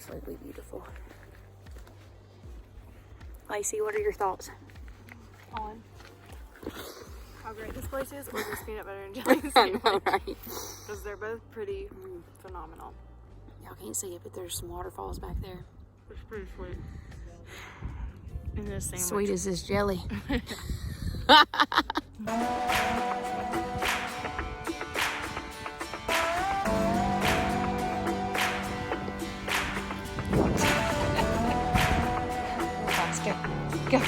absolutely beautiful. Lacey, what are your thoughts? On how great this place is, or this peanut butter and jelly sandwich. I know, right? Because they're both pretty phenomenal. Y'all can't see it, but there's some waterfalls back there. It's pretty sweet. And this sandwich. Sweet as this jelly. Let's go. Go.